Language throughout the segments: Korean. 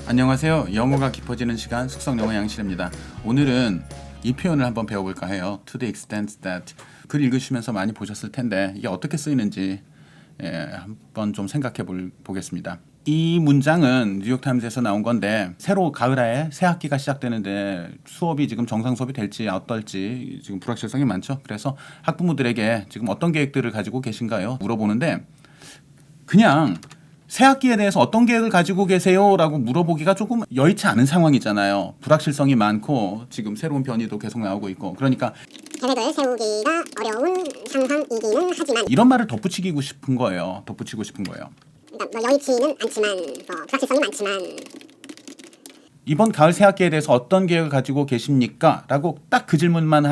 안녕하세요. 영어가 깊어지는 시간 숙성영어 양실입니다. 오늘은 이 표현을 한번 배워볼까 해요. To the extent that 글 읽으시면서 많이 보셨을 텐데 이게 어떻게 쓰이는지 한번 좀 생각해 보겠습니다. 이 문장은 뉴욕타임즈에서 나온 건데 새로 가을에 새 학기가 시작되는데 수업이 지금 정상 수업이 될지 어떨지 지금 불확실성이 많죠. 그래서 학부모들에게 지금 어떤 계획들을 가지고 계신가요? 물어보는데 그냥 새 학기에 대해서 어떤 계획을 가지고 계세요? 라고 물어보기가 조금 여의치 않은 상황이잖아요. 불확실성이 많고 지금 새로운 변이도 계속 나오고 있고 그러니까 계획을 세우기가 어려운 상황이기는 하지만 이런 말을 덧붙이고 싶은 거예요. 덧붙이고 싶은 거예요. 그러니까 여의치는 않지만 불확실성이 많지만 이번 가을 새 학기에 대해서 어떤 계획을 가지고 계십니까? 라고 딱 그 질문만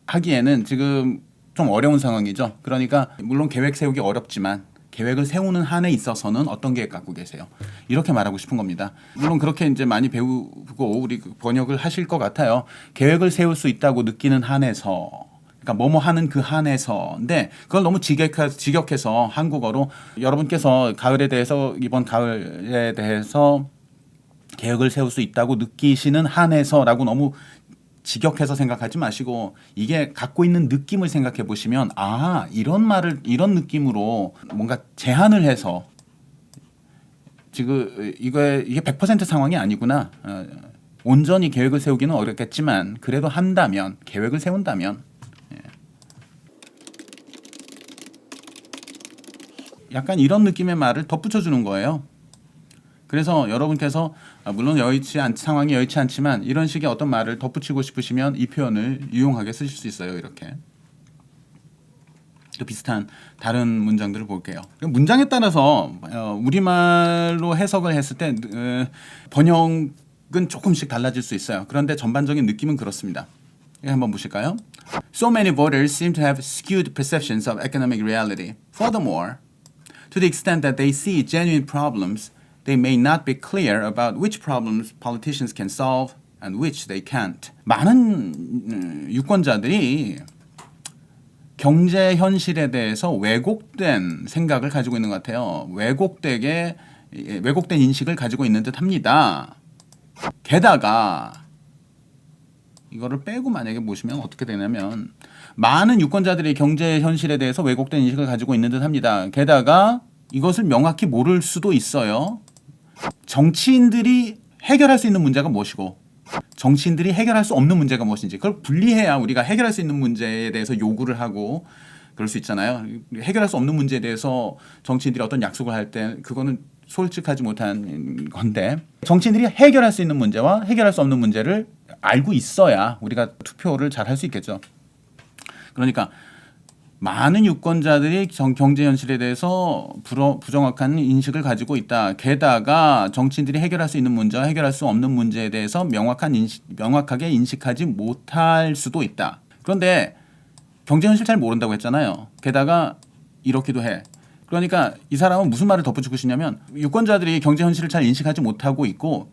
하기에는 지금 좀 어려운 상황이죠. 그러니까 물론 계획 세우기 어렵지만 계획을 세우는 한에 있어서는 어떤 계획 갖고 계세요? 이렇게 말하고 싶은 겁니다. 물론 그렇게 이제 많이 배우고 우리 번역을 하실 것 같아요. 계획을 세울 수 있다고 느끼는 한에서, 그러니까 뭐뭐 하는 그 한에서인데 그걸 너무 직역해서 한국어로 여러분께서 가을에 대해서 이번 가을에 대해서 계획을 세울 수 있다고 느끼시는 한에서라고 너무 직역해서 생각하지 마시고 이게 갖고 있는 느낌을 생각해 보시면 이런 말을 이런 느낌으로 뭔가 제한을 해서 지금 이게 100% 상황이 아니구나. 온전히 계획을 세우기는 어렵겠지만 그래도 한다면 계획을 세운다면 약간 이런 느낌의 말을 덧붙여 주는 거예요. 그래서 여러분께서 물론 상황이 여의치 않지만 이런 식의 어떤 말을 덧붙이고 싶으시면 이 표현을 유용하게 쓰실 수 있어요. 이렇게. 또 비슷한 다른 문장들을 볼게요. 문장에 따라서 우리말로 해석을 했을 때 번역은 조금씩 달라질 수 있어요. 그런데 전반적인 느낌은 그렇습니다. 한번 보실까요? So many voters seem to have skewed perceptions of economic reality. Furthermore, to the extent that they see genuine problems, they may not be clear about which problems politicians can solve and which they can't. 많은 유권자들이 경제 현실에 대해서 왜곡된 생각을 가지고 있는 것 같아요. 왜곡된 인식을 가지고 있는 듯 합니다. 게다가 이거를 빼고 만약에 보시면 어떻게 되냐면 많은 유권자들이 경제 현실에 대해서 왜곡된 인식을 가지고 있는 듯 합니다. 게다가 이것을 명확히 모를 수도 있어요. 정치인들이 해결할 수 있는 문제가 무엇이고 정치인들이 해결할 수 없는 문제가 무엇인지 그걸 분리해야 우리가 해결할 수 있는 문제에 대해서 요구를 하고 그럴 수 있잖아요. 해결할 수 없는 문제에 대해서 정치인들이 어떤 약속을 할 때 그거는 솔직하지 못한 건데 정치인들이 해결할 수 있는 문제와 해결할 수 없는 문제를 알고 있어야 우리가 투표를 잘 할 수 있겠죠. 그러니까 많은 유권자들이 경제 현실에 대해서 부정확한 인식을 가지고 있다. 게다가 정치인들이 해결할 수 있는 문제와 해결할 수 없는 문제에 대해서 명확하게 인식하지 못할 수도 있다. 그런데 경제 현실 잘 모른다고 했잖아요. 게다가 이렇기도 해. 그러니까 이 사람은 무슨 말을 덧붙이고 싶냐면 유권자들이 경제 현실을 잘 인식하지 못하고 있고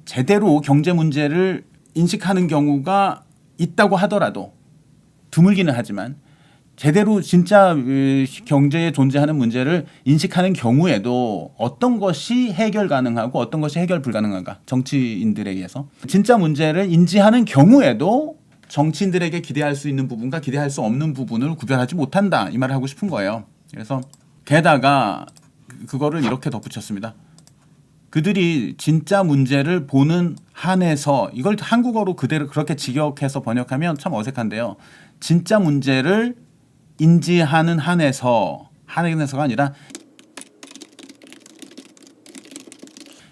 제대로 경제 문제를 인식하는 경우가 있다고 하더라도 드물기는 하지만 제대로 진짜 경제에 존재하는 문제를 인식하는 경우에도 어떤 것이 해결 가능하고 어떤 것이 해결 불가능한가 정치인들에 의해서 진짜 문제를 인지하는 경우에도 정치인들에게 기대할 수 있는 부분과 기대할 수 없는 부분을 구별하지 못한다 이 말을 하고 싶은 거예요. 그래서 게다가 그거를 이렇게 덧붙였습니다. 그들이 진짜 문제를 보는 한에서 이걸 한국어로 그대로 그렇게 직역해서 번역하면 참 어색한데요. 진짜 문제를 인지하는 한에서가 아니라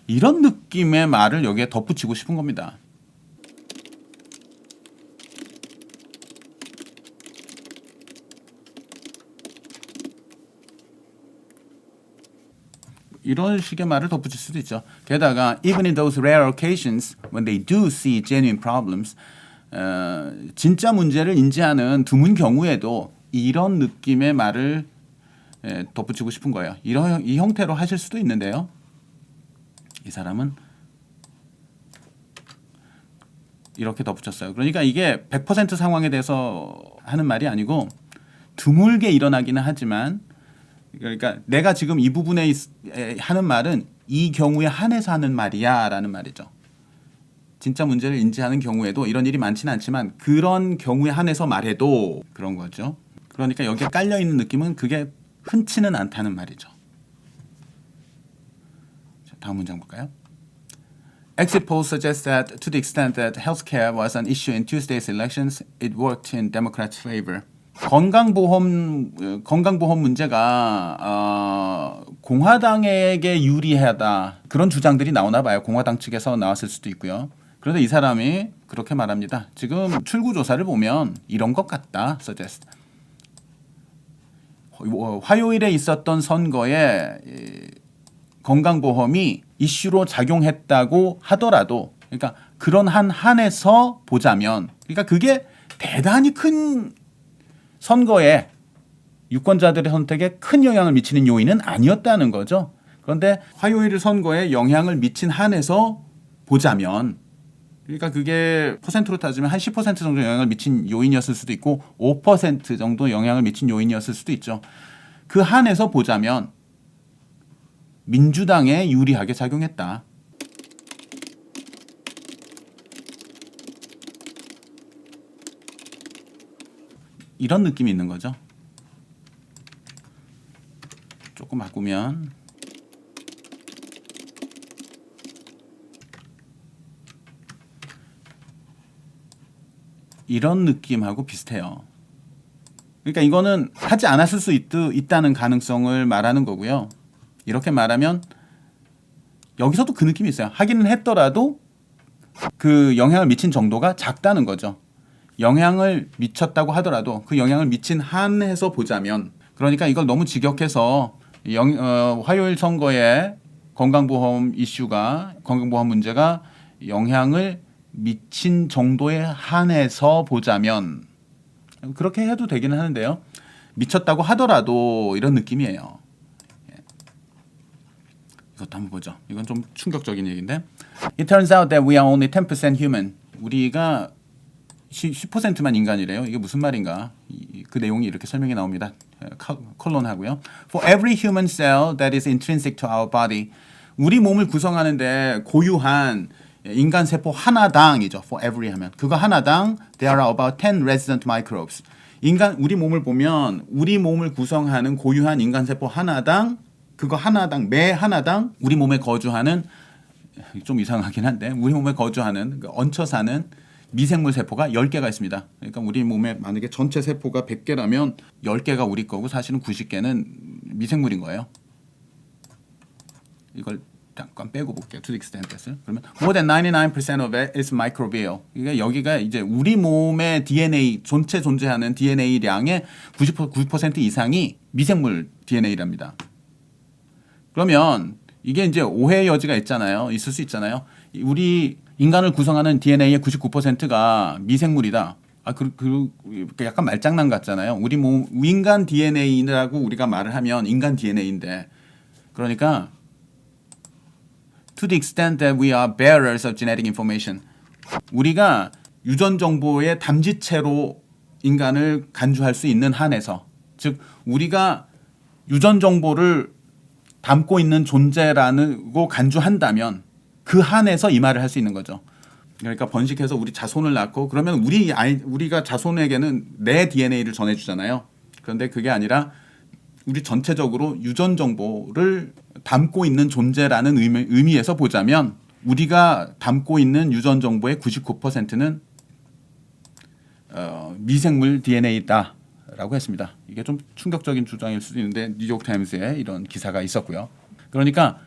이런 느낌의 말을 여기에 덧붙이고 싶은 겁니다. 이런 식의 말을 덧붙일 수도 있죠. 게다가 even in those rare occasions when they do see genuine problems 진짜 문제를 인지하는 드문 경우에도 이런 느낌의 말을 덧붙이고 싶은 거예요. 이 형태로 하실 수도 있는데요. 이 사람은 이렇게 덧붙였어요. 그러니까 이게 100% 상황에 대해서 하는 말이 아니고 드물게 일어나기는 하지만 그러니까 내가 지금 이 부분에 하는 말은 이 경우에 한해서 하는 말이야 라는 말이죠. 진짜 문제를 인지하는 경우에도 이런 일이 많지는 않지만 그런 경우에 한해서 말해도 그런 거죠. 그러니까 여기에 깔려있는 느낌은 그게 흔치는 않다는 말이죠. 자, 다음 문장 볼까요? Exit polls suggest that to the extent that healthcare was an issue in Tuesday's elections, it worked in Democrats' favor. 건강보험 문제가 공화당에게 유리하다 그런 주장들이 나오나 봐요. 공화당 측에서 나왔을 수도 있고요. 그런데 이 사람이 그렇게 말합니다. 지금 출구 조사를 보면 이런 것 같다. suggest. 화요일에 있었던 선거에 건강보험이 이슈로 작용했다고 하더라도, 그러니까 그런 한에서 보자면, 그러니까 그게 대단히 큰 선거에 유권자들의 선택에 큰 영향을 미치는 요인은 아니었다는 거죠. 그런데 화요일 선거에 영향을 미친 한에서 보자면, 그러니까 그게 퍼센트로 따지면 한 10% 정도 영향을 미친 요인이었을 수도 있고 5% 정도 영향을 미친 요인이었을 수도 있죠. 그 한에서 보자면 민주당에 유리하게 작용했다. 이런 느낌이 있는 거죠. 조금 바꾸면 이런 느낌하고 비슷해요. 그러니까 이거는 하지 않았을 수 있다는 가능성을 말하는 거고요. 이렇게 말하면 여기서도 그 느낌이 있어요. 하기는 했더라도 그 영향을 미친 정도가 작다는 거죠. 영향을 미쳤다고 하더라도 그 영향을 미친 한에서 보자면, 그러니까 이걸 너무 직역해서 화요일 선거에 건강보험 문제가 영향을 미친 정도에 한해서 보자면, 그렇게 해도 되기는 하는데요. 미쳤다고 하더라도 이런 느낌이에요. 이것도 한번 보죠. 이건 좀 충격적인 얘기인데. It turns out that we are only 10% human. 우리가 10%만 인간이래요. 이게 무슨 말인가? 그 내용이 이렇게 설명이 나옵니다. 컬론하고요. For every human cell that is intrinsic to our body. 우리 몸을 구성하는데 고유한 인간 세포 하나당이죠. For every 하면 그거 하나당 there are about 10 resident microbes. 우리 몸을 보면 우리 몸을 구성하는 고유한 인간 세포 하나당, 그거 하나당, 매 하나당 우리 몸에 거주하는, 좀 이상하긴 한데 우리 몸에 거주하는, 얹혀 사는 미생물 세포가 10개가 있습니다. 그러니까 우리 몸에 만약에 전체 세포가 100개라면 10개가 우리 거고 사실은 90개는 미생물인 거예요. 이걸 잠깐 빼고 볼게요. To the extent that. 그러면 more than 99% of it is microbial. 그러니까 여기가 이제 우리 몸의 DNA, 전체 존재하는 DNA량의 99% 이상이 미생물 DNA랍니다. 그러면 이게 이제 오해의 여지가 있을 수 있잖아요. 우리 인간을 구성하는 DNA의 99%가 미생물이다. 약간 말장난 같잖아요. 우리 몸 인간 DNA라고 우리가 말을 하면 인간 DNA인데, 그러니까 to the extent that we are bearers of genetic information. 우리가 유전 정보의 담지체로 인간을 간주할 수 있는 한에서, 즉 우리가 유전 정보를 담고 있는 존재라고 간주한다면 그 한에서 이 말을 할 수 있는 거죠. 그러니까 번식해서 우리 자손을 낳고 그러면 우리가 자손에게는 내 DNA를 전해주잖아요. 그런데 그게 아니라 우리 전체적으로 유전 정보를 담고 있는 존재라는 의미에서 보자면 우리가 담고 있는 유전 정보의 99%는 미생물 DNA다라고 했습니다. 이게 좀 충격적인 주장일 수도 있는데 뉴욕타임스에 이런 기사가 있었고요. 그러니까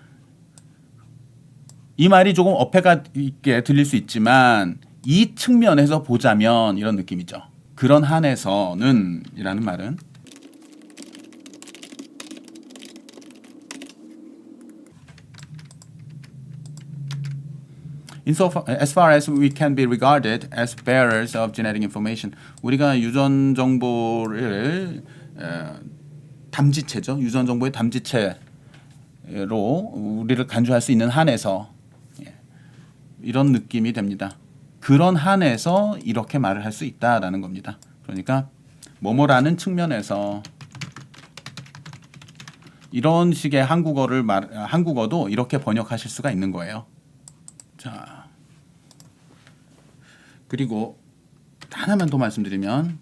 이 말이 조금 어폐가 있게 들릴 수 있지만 이 측면에서 보자면 이런 느낌이죠. 그런 한에서는 이라는 말은 as far as we can be regarded as bearers of genetic information. 우리가 유전 정보를 담지체죠. 유전 정보의 담지체로 우리를 간주할 수 있는 한에서 이런 느낌이 됩니다. 그런 한에서 이렇게 말을 할 수 있다라는 겁니다. 그러니까 뭐뭐라는 측면에서 이런 식의 한국어도 이렇게 번역하실 수가 있는 거예요. 자, 그리고 하나만 더 말씀드리면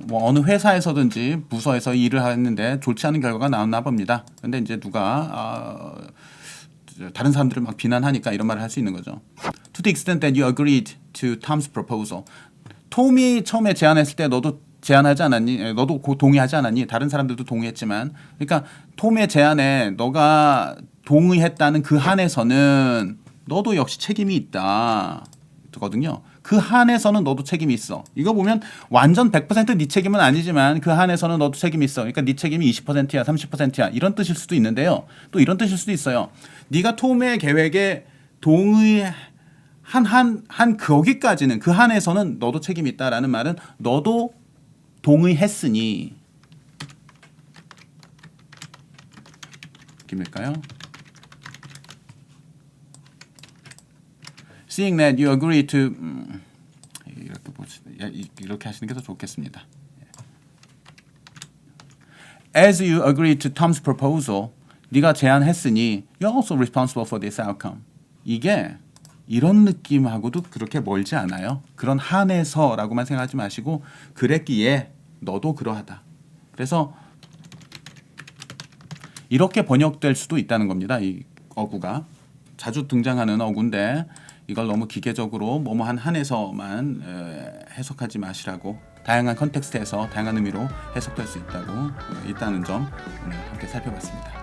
뭐 어느 회사에서든지 부서에서 일을 하는데 좋지 않은 결과가 나왔나 봅니다. 근데 이제 누가 다른 사람들을 막 비난하니까 이런 말을 할 수 있는 거죠. To the extent that you agreed to Tom's proposal. 톰이 처음에 제안했을 때 너도 제안하지 않았니? 너도 동의하지 않았니? 다른 사람들도 동의했지만, 그러니까 톰의 제안에 너가 동의했다는 그 한에서는 너도 역시 책임이 있다. 거든요. 그 한에서는 너도 책임이 있어. 이거 보면 완전 100%네 책임은 아니지만 그 한에서는 너도 책임이 있어. 그러니까 네 책임이 20%야, 30%야. 이런 뜻일 수도 있는데요. 또 이런 뜻일 수도 있어요. 네가 톰의 계획에 동의한 거기까지는 그 한에서는 너도 책임이 있다라는 말은 너도 동의했으니 느낌일까요? Seeing that you agree to 이렇게 하시는 게 더 좋겠습니다. As you agree to Tom's proposal, 네가 제안했으니 you're also responsible for this outcome. 이게 이런 느낌하고도 그렇게 멀지 않아요. 그런 한에서라고만 생각하지 마시고 그랬기에 너도 그러하다. 그래서 이렇게 번역될 수도 있다는 겁니다. 이 어구가 자주 등장하는 어구인데 이걸 너무 기계적으로 뭐뭐한 한에서만 해석하지 마시라고 다양한 컨텍스트에서 다양한 의미로 해석될 수 있다는 점 오늘 함께 살펴봤습니다.